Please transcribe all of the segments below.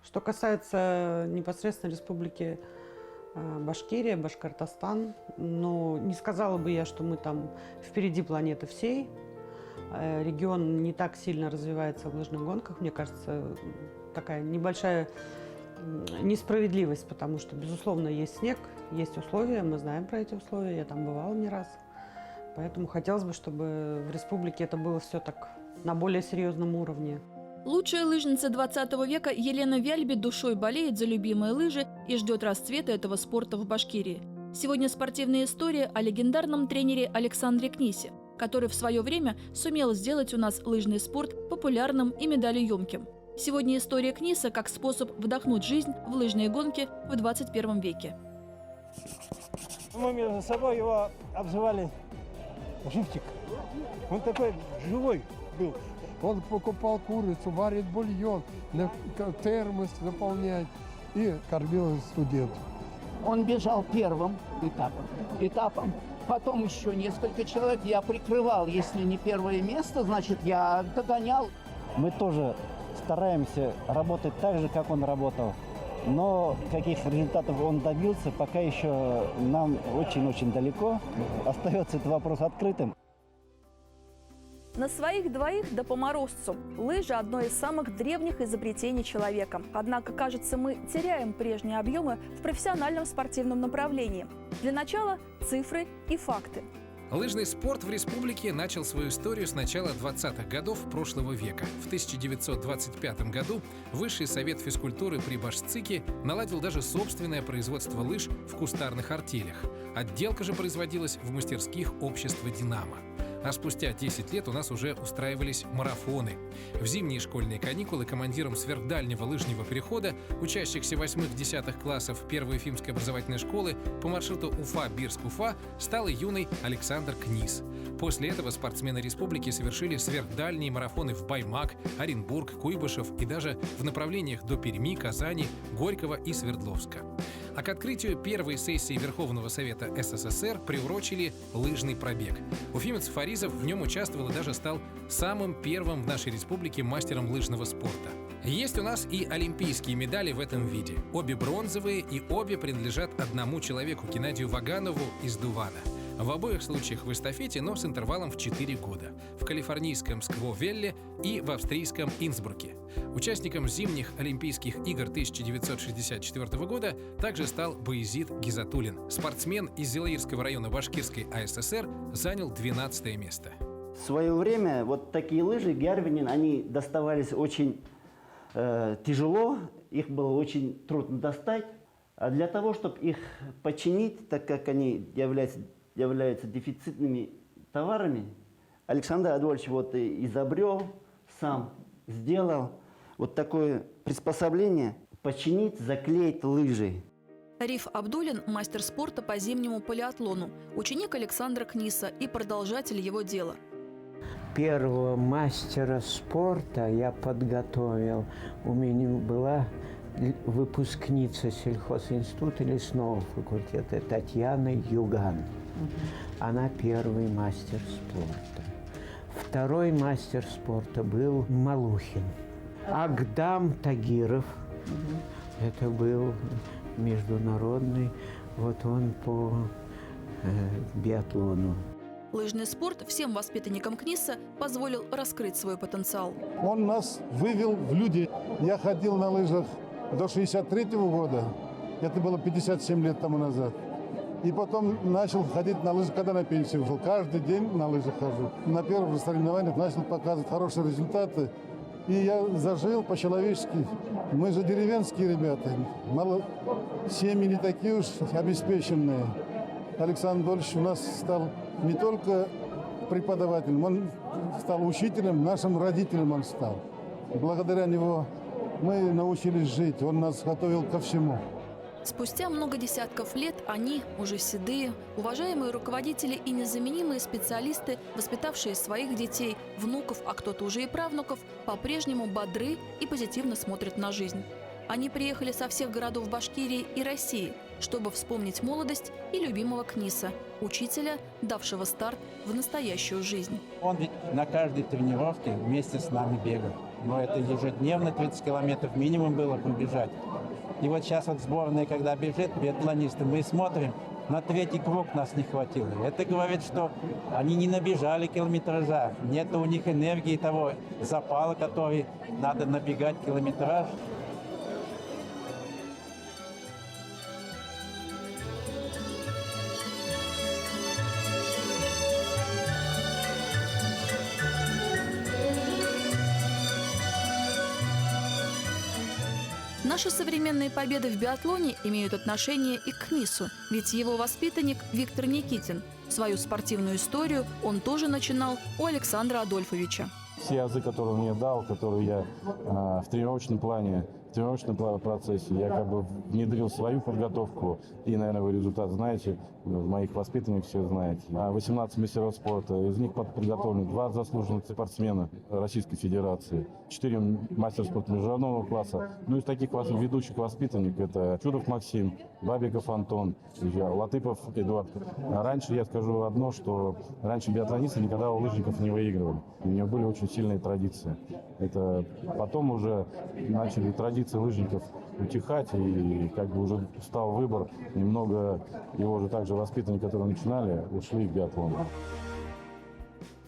Что касается непосредственно республики Башкирия, Башкортостан, но не сказала бы я, что мы там впереди планеты всей. Регион не так сильно развивается в лыжных гонках. Мне кажется, такая небольшая несправедливость, потому что, безусловно, есть снег, есть условия, мы знаем про эти условия, я там бывала не раз. Поэтому хотелось бы, чтобы в республике это было все так на более серьезном уровне. Лучшая лыжница 20 века Елена Вяльби душой болеет за любимые лыжи и ждет расцвета этого спорта в Башкирии. Сегодня спортивная история о легендарном тренере Александре Книсе, который в свое время сумел сделать у нас лыжный спорт популярным и медалеемким. Сегодня история Книса как способ вдохнуть жизнь в лыжные гонки в 21 веке. Мы между собой его обзывали «Живчик». Он такой живой был. Он покупал курицу, варит бульон, термос заполняет и кормил студентов. Он бежал первым этапом. Потом еще несколько человек я прикрывал. Если не первое место, значит, я догонял. Мы тоже стараемся работать так же, как он работал. Но каких результатов он добился, пока еще нам очень-очень далеко. Остается этот вопрос открытым. На своих двоих да по морозцу. Лыжи – одно из самых древних изобретений человека. Однако, кажется, мы теряем прежние объемы в профессиональном спортивном направлении. Для начала – цифры и факты. Лыжный спорт в республике начал свою историю с начала 20-х годов прошлого века. В 1925 году Высший совет физкультуры при Башцыке наладил даже собственное производство лыж в кустарных артелях. Отделка же производилась в мастерских общества «Динамо». А спустя 10 лет у нас уже устраивались марафоны. В зимние школьные каникулы командиром сверхдальнего лыжного перехода учащихся 8-10 классов 1-й Ефимской образовательной школы по маршруту Уфа-Бирск-Уфа стал юный Александр Книс. После этого спортсмены республики совершили сверхдальние марафоны в Баймак, Оренбург, Куйбышев и даже в направлениях до Перми, Казани, Горького и Свердловска. А к открытию первой сессии Верховного Совета СССР приурочили лыжный пробег. Уфимец Фаризов в нем участвовал и даже стал самым первым в нашей республике мастером лыжного спорта. Есть у нас и олимпийские медали в этом виде. Обе бронзовые и обе принадлежат одному человеку, Геннадию Ваганову из Дувана. В обоих случаях в эстафете, но с интервалом в 4 года. В калифорнийском Скво-Велле и в австрийском Инсбруке. Участником зимних Олимпийских игр 1964 года также стал Баязид Гизатуллин. Спортсмен из Зилаирского района Башкирской АССР занял 12 место. В свое время вот такие лыжи Гярвинин, они доставались очень тяжело, их было очень трудно достать. А для того, чтобы их починить, так как они являются дефицитными товарами, Александр Адольевич вот изобрел, сам сделал вот такое приспособление – починить, заклеить лыжи. Риф Абдулин – мастер спорта по зимнему полиатлону, ученик Александра Книса и продолжатель его дела. Первого мастера спорта я подготовил. У меня была выпускница сельхозинститута лесного факультета Татьяна Юган. Она первый мастер спорта. Второй мастер спорта был Малухин. Агдам Тагиров. Это был международный, вот он по биатлону. Лыжный спорт всем воспитанникам Книса позволил раскрыть свой потенциал. Он нас вывел в люди. Я ходил на лыжах до 63-го года. Это было 57 лет тому назад. И потом начал ходить на лыжах, когда на пенсию ушел. Каждый день на лыжах хожу. На первых соревнованиях начал показывать хорошие результаты. И я зажил по-человечески. Мы же деревенские ребята. Семьи не такие уж обеспеченные. Александр Адольевич у нас стал не только преподавателем, он стал учителем, нашим родителям он стал. Благодаря него мы научились жить, он нас готовил ко всему. Спустя много десятков лет они, уже седые, уважаемые руководители и незаменимые специалисты, воспитавшие своих детей, внуков, а кто-то уже и правнуков, по-прежнему бодры и позитивно смотрят на жизнь. Они приехали со всех городов Башкирии и России, чтобы вспомнить молодость и любимого Книса, учителя, давшего старт в настоящую жизнь. Он ведь на каждой тренировке вместе с нами бегал. но это ежедневно 30 километров минимум было побежать. И вот сейчас вот сборная, когда бежит, биатлонисты, мы смотрим, на третий круг нас не хватило. Это говорит, что они не набежали километража, нет у них энергии того запала, который надо набегать километраж. Наши современные победы в биатлоне имеют отношение и к Кнису, ведь его воспитанник Виктор Никитин. Свою спортивную историю он тоже начинал у Александра Адольфовича. Все азы, которые он мне дал, которые я в тренировочном плане, в тренировочном процессе, я как бы внедрил свою подготовку. И, наверное, вы результат знаете, моих воспитанников все знаете. 18 мастеров спорта, из них подготовлены 2 заслуженных спортсмена Российской Федерации, 4 мастера спорта международного класса. Ну, из таких ведущих воспитанников это Чудов Максим, Бабиков Антон, Латыпов Эдуард. Раньше я скажу одно, что раньше биатлонисты никогда у лыжников не выигрывали. У них были очень сильные традиции. Это потом уже начали традиции лыжников утихать, и как бы уже стал выбор. Немного его же также воспитанники, которые начинали, ушли в биатлон.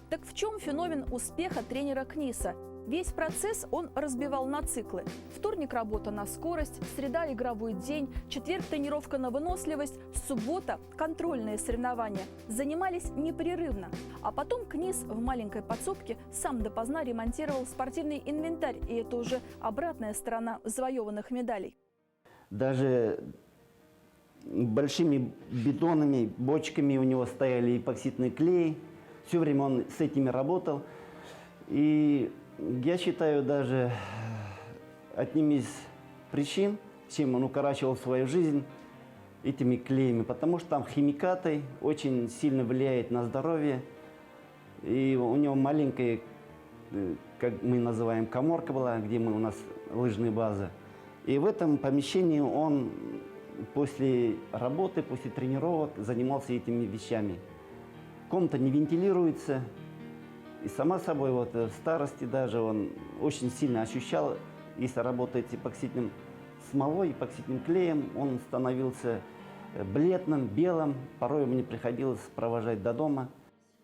Так в чем феномен успеха тренера Книса? Весь процесс он разбивал на циклы. Вторник – работа на скорость, среда – игровой день, четверг – тренировка на выносливость, суббота – контрольные соревнования. Занимались непрерывно. А потом Книс в маленькой подсобке сам допоздна ремонтировал спортивный инвентарь, и это уже обратная сторона завоеванных медалей. Даже большими бидонами, бочками у него стояли эпоксидный клей. Все время он с этими работал. И я считаю, даже одним из причин, чем он укорачивал свою жизнь, этими клеями, потому что там химикаты очень сильно влияют на здоровье. И у него маленькая, как мы называем, каморка была, где у нас лыжная база. И в этом помещении он после работы, после тренировок занимался этими вещами. Комната не вентилируется. И сама собой, вот в старости даже он очень сильно ощущал, если работать эпоксидным смолой, эпоксидным клеем, он становился бледным, белым. Порой мне приходилось провожать до дома.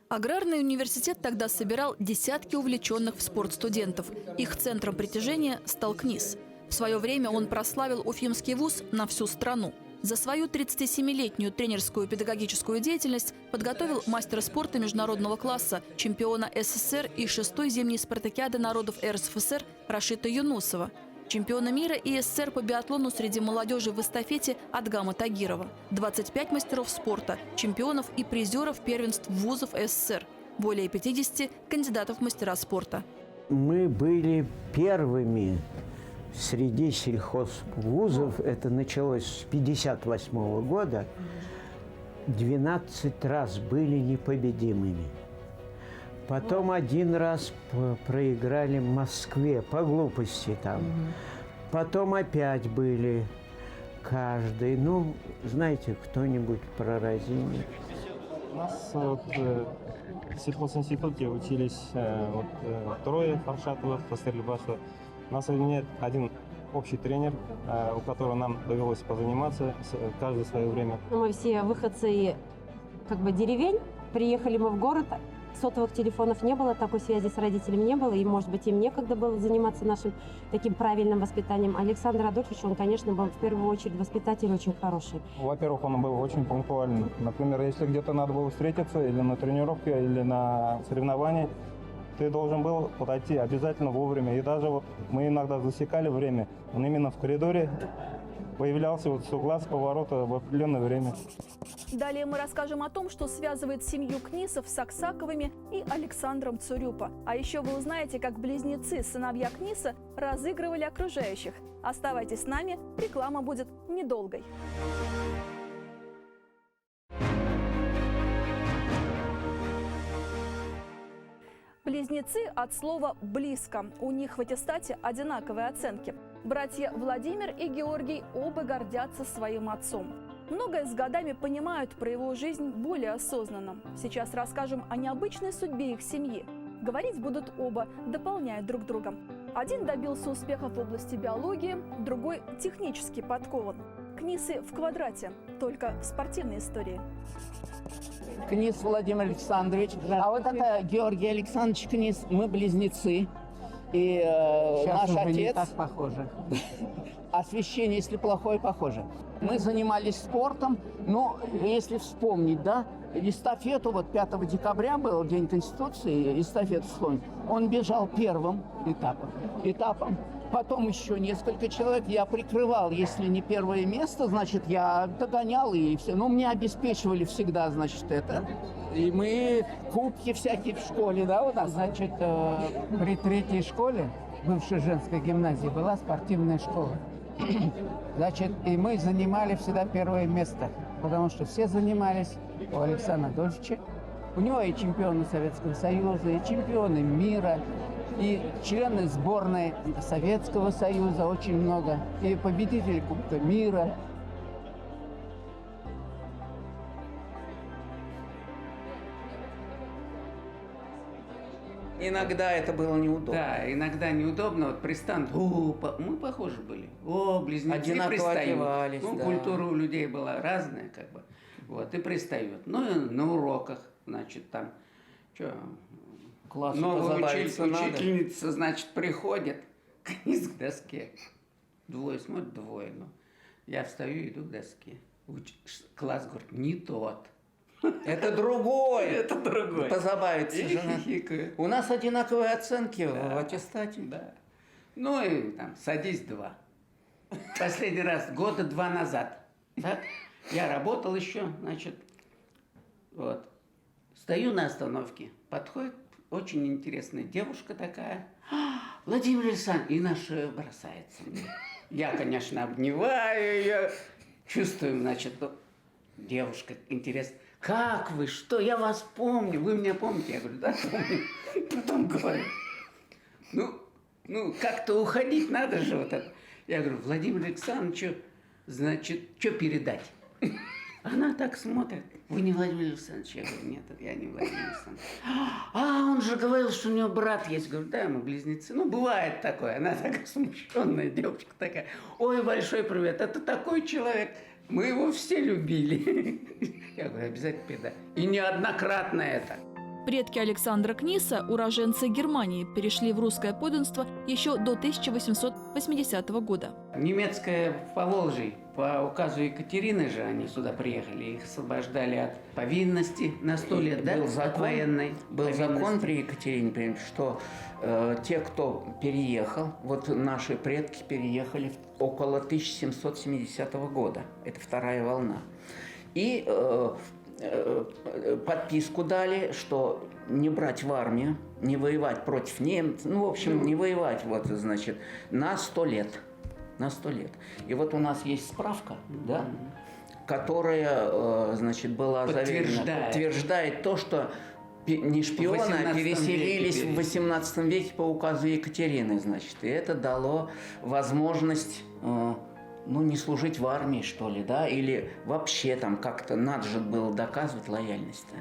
Аграрный университет тогда собирал десятки увлеченных в спорт студентов. Их центром притяжения стал Книс. В свое время он прославил Уфимский вуз на всю страну. За свою 37-летнюю тренерскую педагогическую деятельность подготовил мастера спорта международного класса, чемпиона СССР и 6-й зимней спартакиады народов РСФСР Рашита Юнусова, чемпиона мира и СССР по биатлону среди молодежи в эстафете Адгама Тагирова, 25 мастеров спорта, чемпионов и призеров первенств вузов СССР, более 50 кандидатов в мастера спорта. Мы были первыми среди сельхозвузов, это началось с 1958 года, 12 раз были непобедимыми. Потом один раз проиграли в Москве по глупости там. Потом опять были каждый. Ну, знаете, кто-нибудь про Разини? У нас в сельхозинституте учились трое Фаршатовых, Стерлибашева. Нас объединяет один общий тренер, у которого нам довелось позаниматься каждое свое время. Мы все выходцы деревень. Приехали мы в город, сотовых телефонов не было, такой связи с родителями не было, и, может быть, им некогда было заниматься нашим таким правильным воспитанием. Александр Адольфович, он, конечно, был в первую очередь воспитатель очень хороший. Во-первых, он был очень пунктуальный. Например, если где-то надо было встретиться, или на тренировке, или на соревновании, ты должен был подойти обязательно вовремя. И даже мы иногда засекали время. Он именно в коридоре появлялся с угла, с поворота в определенное время. Далее мы расскажем о том, что связывает семью Книсов с Аксаковыми и Александром Цурюпа. А еще вы узнаете, как близнецы, сыновья Книса, разыгрывали окружающих. Оставайтесь с нами, реклама будет недолгой. Близнецы от слова «близко». У них в аттестате одинаковые оценки. Братья Владимир и Георгий оба гордятся своим отцом. Многое с годами понимают про его жизнь более осознанно. Сейчас расскажем о необычной судьбе их семьи. Говорить будут оба, дополняя друг друга. Один добился успехов в области биологии, другой технически подкован. Книсы в квадрате, только в спортивной истории. Книс Владимир Александрович. А вот это Георгий Александрович Книс. Мы близнецы. И наш отец... не так похоже. Освещение, если плохое, похоже. Мы занимались спортом, но если вспомнить, да, эстафету, вот 5 декабря был День Конституции, эстафету вспомнить, он бежал первым этапом. Потом еще несколько человек я прикрывал, если не первое место, значит, я догонял и все. Ну, мне обеспечивали всегда, значит, это. И мы кубки всякие в школе, да, у нас. Значит, при 3-й школе, бывшей женской гимназии, была спортивная школа. Значит, и мы занимали всегда первое место, потому что все занимались у Александра Адольфовича. У него и чемпионы Советского Союза, и чемпионы мира, и члены сборной Советского Союза очень много, и победители Кубка мира. Иногда это было неудобно. Да, иногда неудобно. Вот пристанут, мы похожи были. Близнецы одинаково пристают. одевались, Ну, да. культура у людей была разная, как бы. Вот, и пристают. Ну, и на уроках, значит, там, что, Классу новая позабавиться надо. учительница, значит, приходит к доске. Двое смотрят, двое. Ну. Я встаю и иду к доске. Класс говорит, не тот. Это другой. Это другой. Позабавиться И же. хихикаю. У нас одинаковые оценки Да. в аттестате. Да. Ну и там, садись 2. Последний раз, 2 года назад. Так? Я работал еще, значит, вот. Стою на остановке, подходит очень интересная девушка такая. Владимир Александрович, и наша бросается мне. Я, конечно, обнимаю ее, чувствую, значит, девушка интересная. Как вы, что, я вас помню, вы меня помните? Я говорю, да, помню. Потом говорю, ну, как-то уходить надо же вот это. Я говорю, Владимир Александрович, значит, что передать? Она так смотрит. Вы не Владимир Александрович? Я говорю, нет, я не Владимир Александрович. Он же говорил, что у него брат есть. Говорю, да, мы близнецы. Ну, бывает такое. Она такая смущенная девочка такая. Ой, большой привет, это такой человек. Мы его все любили. Я говорю, обязательно передай. И неоднократно это. Предки Александра Книса, уроженцы Германии, перешли в русское подданство еще до 1880 года. Немецкое Поволжье, по указу Екатерины же они сюда приехали, их освобождали от повинности на 100 лет, да? Был от закон, военной был повинности. закон при Екатерине, что те, кто переехал, вот наши предки переехали около 1770 года, это вторая волна, и подписку дали, что не брать в армию, не воевать против немцев, ну, в общем, не воевать, вот, значит, на 100 лет. На 100 лет. И вот у нас есть справка, да, которая, значит, была заверена, подтверждает то, что не шпионы, а переселились в 18 веке по указу Екатерины, значит. И это дало возможность, ну, не служить в армии, что ли, да, или вообще там как-то надо же было доказывать лояльность-то.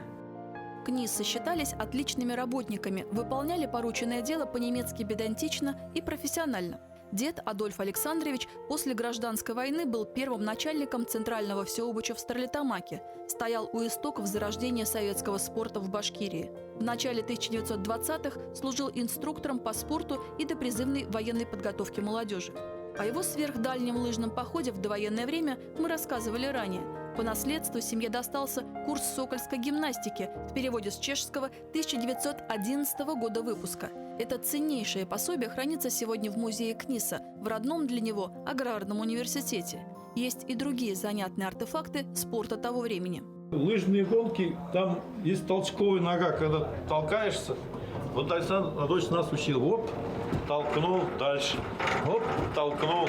Книсы считались отличными работниками, выполняли порученное дело по-немецки педантично и профессионально. Дед Адольф Александрович после гражданской войны был первым начальником Центрального всеобуча в Стерлитамаке, стоял у истоков зарождения советского спорта в Башкирии. В начале 1920-х служил инструктором по спорту и допризывной военной подготовке молодежи. О его сверхдальнем лыжном походе в довоенное время мы рассказывали ранее. По наследству семье достался курс сокольской гимнастики в переводе с чешского 1911 года выпуска. Это ценнейшее пособие хранится сегодня в музее Книса, в родном для него аграрном университете. Есть и другие занятные артефакты спорта того времени. Лыжные гонки, там есть толчковая нога, когда толкаешься. Вот Александр Адольфович нас учил. Оп, толкнул, дальше. Оп, толкнул.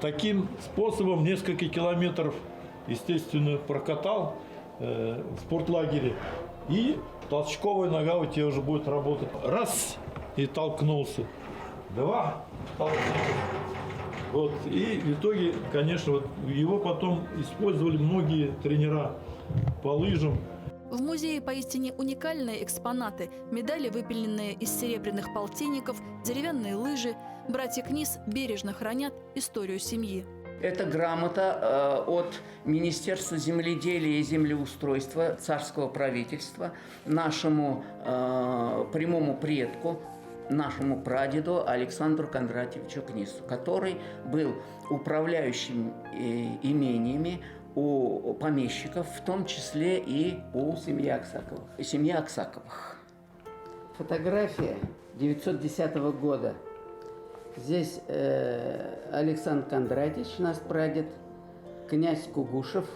Таким способом несколько километров, естественно, прокатал в спортлагере. И толчковая нога у тебя уже будет работать. Раз, и толкнулся. 2, толкнулся. Вот. И в итоге, конечно, вот его потом использовали многие тренера по лыжам. В музее поистине уникальные экспонаты. Медали, выпиленные из серебряных полтинников, деревянные лыжи. Братья Книс бережно хранят историю семьи. Это грамота от Министерства земледелия и землеустройства царского правительства нашему прямому предку, нашему прадеду Александру Кондратьевичу Кнису, который был управляющим имениями у помещиков, в том числе и у семьи Аксаковых. Фотография 910 года. Здесь Александр Кондратьевич, наш прадед, князь Кугушев,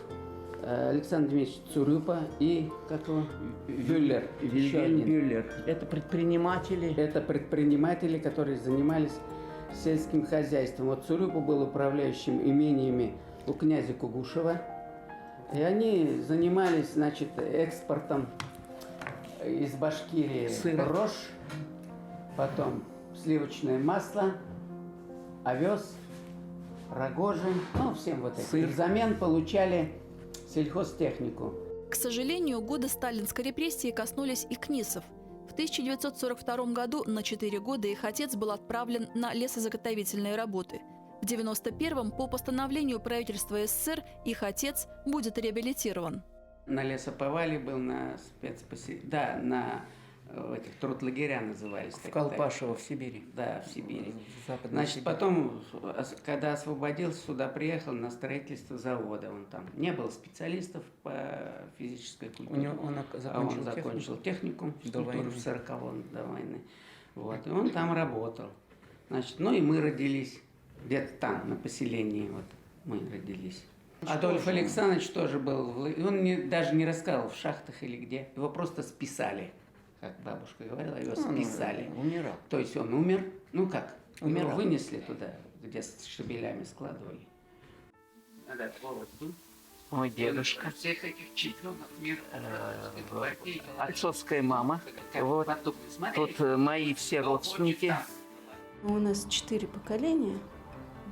Александр Дмитриевич Цурюпа и как его? Бюллер. Вильгельм Бюллер. Это предприниматели. Это предприниматели, которые занимались сельским хозяйством. Вот Цурюпа был управляющим имениями у князя Кугушева. И они занимались, значит, экспортом из Башкирии рожь, потом сливочное масло, овес, рогожи, ну, всем вот этим. Взамен получали сельхозтехнику. К сожалению, годы сталинской репрессии коснулись и Книсов. В 1942 году на 4 года их отец был отправлен на лесозаготовительные работы. В 1991-м по постановлению правительства СССР их отец будет реабилитирован. На лесоповале был, на на этих трудлагеря назывались. В Колпашево, в Сибири. Да, в Сибири. Значит, потом, когда освободился, сюда приехал на строительство завода. Он там не был специалистов по физической культуре. Он закончил техникум физкультуры в 40-м до войны. Вот, и он там работал. Значит, ну и мы родились где-то там, на поселении. Вот мы родились. Адольф Александрович тоже был. Он даже не рассказывал, в шахтах или где. Его просто списали. Как бабушка говорила, его списали. Умирал. То есть он умер, ну как, умирал. Вынесли туда, где с штабелями складывали. Мой дедушка. Всех этих чемпионов мира. Отцовская мама. Вот. Тут мои все родственники. У нас 4 поколения.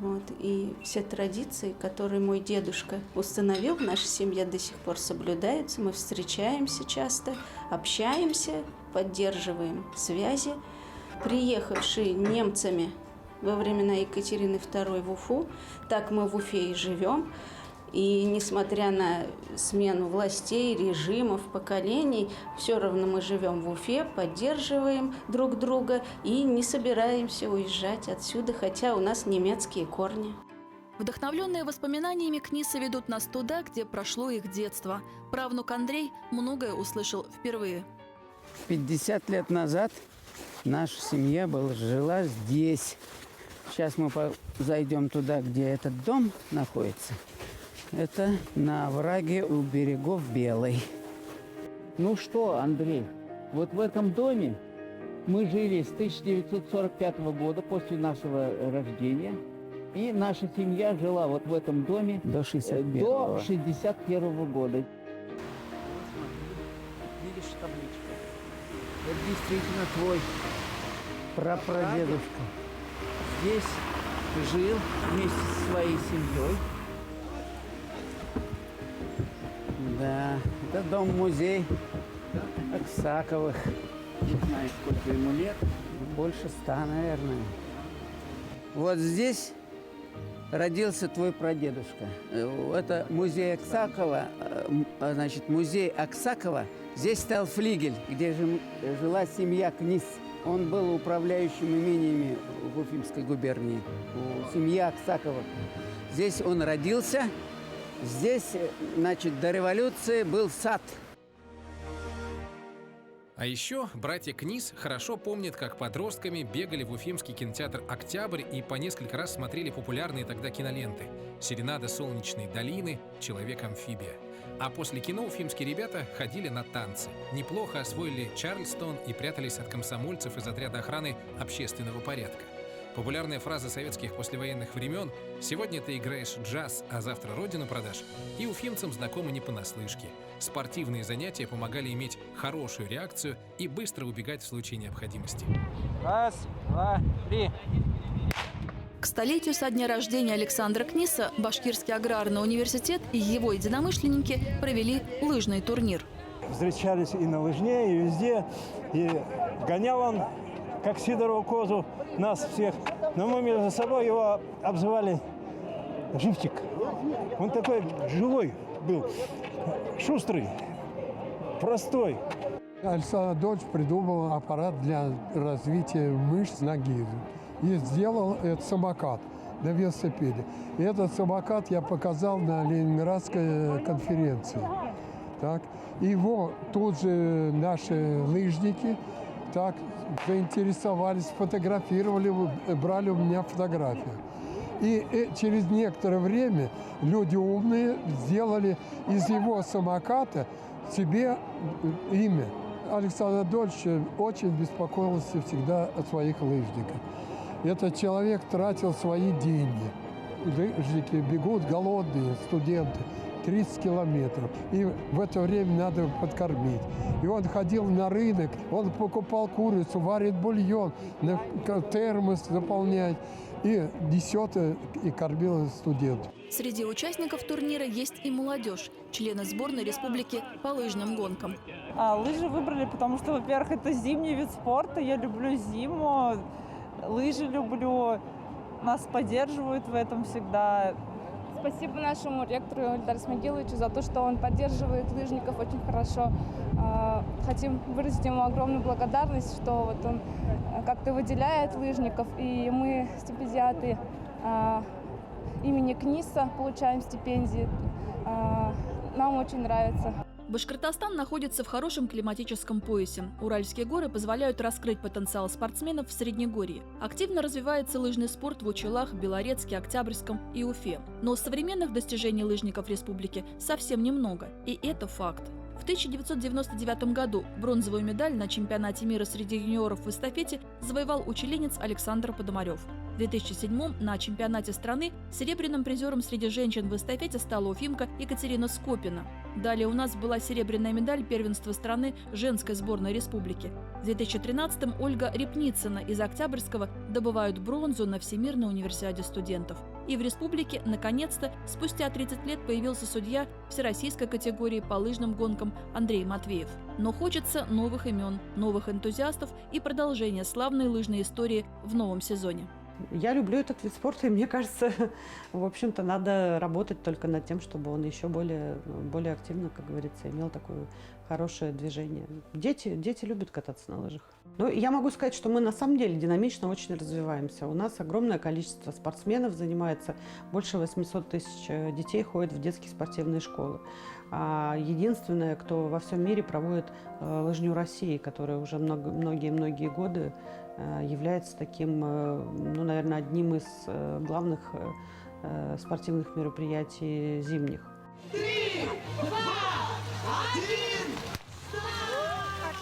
Вот, и все традиции, которые мой дедушка установил в нашей семье, до сих пор соблюдаются. Мы встречаемся часто, общаемся, поддерживаем связи. Приехавшие немцами во времена Екатерины II в Уфу, так мы в Уфе и живем. И несмотря на смену властей, режимов, поколений, все равно мы живем в Уфе, поддерживаем друг друга и не собираемся уезжать отсюда, хотя у нас немецкие корни. Вдохновленные воспоминаниями Книсы ведут нас туда, где прошло их детство. Правнук Андрей многое услышал впервые. 50 лет назад наша семья жила здесь. Сейчас мы зайдем туда, где этот дом находится. Это на овраге у берегов Белой. Ну что, Андрей, вот в этом доме мы жили с 1945 года, после нашего рождения. И наша семья жила вот в этом доме до 61 года. Видишь табличку? Это действительно твой прапрадедушка. Здесь жил вместе со своей семьей. Да, это дом-музей Аксаковых. Не знаю, сколько ему лет. Больше 100, наверное. Вот здесь родился твой прадедушка. Это музей Аксакова. Значит, музей Аксакова. Здесь стоял флигель, где жила семья Книс. Он был управляющим имениями в Уфимской губернии. Семья Аксаковых. Здесь он родился. Здесь, значит, до революции был сад. А еще братья Книс хорошо помнят, как подростками бегали в уфимский кинотеатр «Октябрь» и по несколько раз смотрели популярные тогда киноленты «Серенада солнечной долины», «Человек-амфибия». А после кино уфимские ребята ходили на танцы. Неплохо освоили Чарльстон и прятались от комсомольцев из отряда охраны общественного порядка. Популярная фраза советских послевоенных времен «Сегодня ты играешь джаз, а завтра родину продашь» и уфимцам знакомы не понаслышке. Спортивные занятия помогали иметь хорошую реакцию и быстро убегать в случае необходимости. 1, 2, 3. К столетию со дня рождения Александра Книса Башкирский аграрный университет и его единомышленники провели лыжный турнир. встречались и на лыжне, и везде. И гонял он, как Сидорову козу, нас всех. Но мы между собой его обзывали «Живчик». Он такой живой был, шустрый, простой. Александр Дольч придумал аппарат для развития мышц ноги. И сделал этот самокат на велосипеде. И этот самокат я показал на Ленинградской конференции. Так. Его тут же наши лыжники так заинтересовались, фотографировали, брали у меня фотографию. И через некоторое время люди умные сделали из его самоката себе имя. Александр Дольч очень беспокоился всегда о своих лыжниках. Этот человек тратил свои деньги. Лыжники бегут голодные, студенты, 30 километров. И в это время надо подкормить. И он ходил на рынок, он покупал курицу, варит бульон, термос заполняет. И несет и кормил студентов. Среди участников турнира есть и молодежь, члены сборной республики по лыжным гонкам. Лыжи выбрали, потому что, во-первых, это зимний вид спорта, я люблю зиму, лыжи люблю, нас поддерживают в этом всегда. Спасибо нашему ректору Ильдару Смогиловичу за то, что он поддерживает лыжников очень хорошо. Хотим выразить ему огромную благодарность, что вот он как-то выделяет лыжников, и мы, стипендиаты имени КНИСа, получаем стипендии. Нам очень нравится. Башкортостан находится в хорошем климатическом поясе. Уральские горы позволяют раскрыть потенциал спортсменов в Среднегорье. Активно развивается лыжный спорт в Учелах, Белорецке, Октябрьском и Уфе. Но современных достижений лыжников республики совсем немного. И это факт. В 1999 году бронзовую медаль на чемпионате мира среди юниоров в эстафете завоевал учеленец Александр Подомарев. В 2007 на чемпионате страны серебряным призером среди женщин в эстафете стала уфимка Екатерина Скопина. Далее у нас была серебряная медаль первенства страны женской сборной республики. В 2013-м Ольга Репницына из Октябрьского добывают бронзу на Всемирной универсиаде студентов. И в республике, наконец-то, спустя 30 лет появился судья всероссийской категории по лыжным гонкам Андрей Матвеев. Но хочется новых имен, новых энтузиастов и продолжения славной лыжной истории в новом сезоне. Я люблю этот вид спорта, и мне кажется, в общем-то, надо работать только над тем, чтобы он еще более активно, как говорится, имел такое хорошее движение. Дети любят кататься на лыжах. Но я могу сказать, что мы на самом деле динамично очень развиваемся. У нас огромное количество спортсменов занимается, больше 800 тысяч детей ходят в детские спортивные школы. Единственное, кто во всем мире проводит лыжню России, которая уже многие годы является таким, ну, наверное, одним из главных спортивных мероприятий зимних. 3, 2,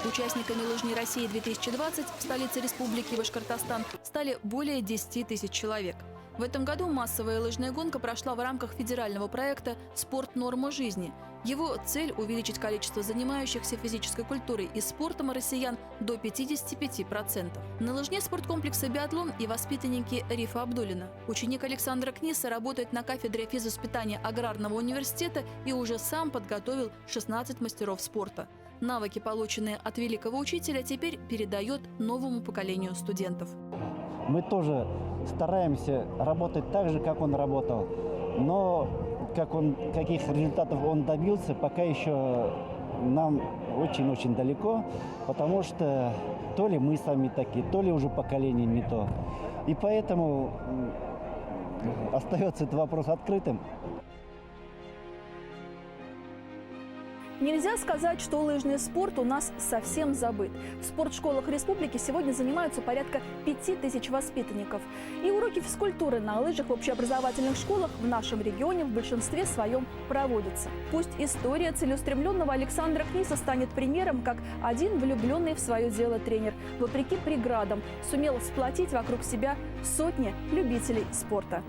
1! Участниками лыжни России 2020 в столице Республики Башкортостан стали более 10 тысяч человек. В этом году массовая лыжная гонка прошла в рамках федерального проекта «Спорт. Норма жизни». Его цель – увеличить количество занимающихся физической культурой и спортом россиян до 55%. На лыжне спорткомплекса «Биатлон» и воспитанники Рифа Абдуллина. Ученик Александра Книса работает на кафедре физвоспитания Аграрного университета и уже сам подготовил 16 мастеров спорта. Навыки, полученные от великого учителя, теперь передает новому поколению студентов. Мы тоже стараемся работать так же, как он работал. Но каких результатов он добился, пока еще нам очень-очень далеко, потому что то ли мы сами такие, то ли уже поколение не то. И поэтому остается этот вопрос открытым. Нельзя сказать, что лыжный спорт у нас совсем забыт. В спортшколах республики сегодня занимаются порядка 5000 воспитанников. И уроки физкультуры на лыжах в общеобразовательных школах в нашем регионе в большинстве своем проводятся. Пусть история целеустремленного Александра Книса станет примером, как один влюбленный в свое дело тренер, вопреки преградам, сумел сплотить вокруг себя сотни любителей спорта.